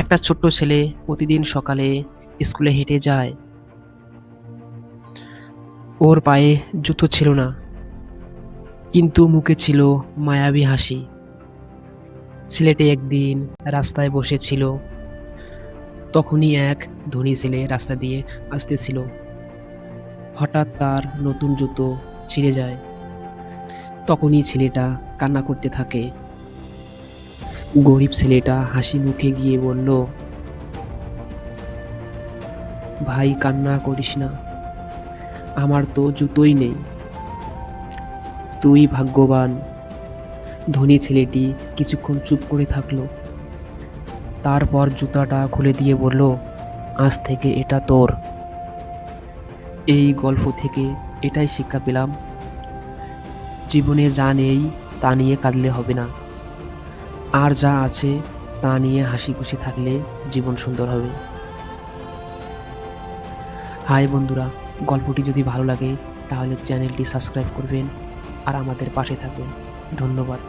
একটা ছোট্ট ছেলে প্রতিদিন সকালে স্কুলে হেঁটে যায়। ওর পায়ে জুতো ছিল না, কিন্তু মুখে ছিল মায়াবী হাসি। ছেলেটি একদিন রাস্তায় বসেছিল। তখনই এক ধনী ছেলে রাস্তা দিয়ে আসতেছিল। হঠাৎ তার নতুন জুতো ছিঁড়ে যায়। তখনই ছেলেটা কান্না করতে থাকে। গরিব ছেলেটা হাসি মুখে গিয়ে বলল, ভাই, কান্না করিস না, আমার তো জুতোই নেই। তুই ভাগ্যবান। ধনী ছেলেটি কিছুক্ষণ চুপ করে থাকলো। তারপর জুতাটা খুলে দিয়ে বলল, আজ থেকে এটা তোর। এই গল্প থেকে এটাই শিক্ষা পেলাম, জীবনে যা নেই তা নিয়ে কাঁদলে হবে না, আর যা আছে তা নিয়ে হাসি খুশি থাকলে জীবন সুন্দর হবে। হাই বন্ধুরা, গল্পটি যদি ভালো লাগে তাহলে চ্যানেলটি সাবস্ক্রাইব করবেন আর আমাদের পাশে থাকবেন। ধন্যবাদ।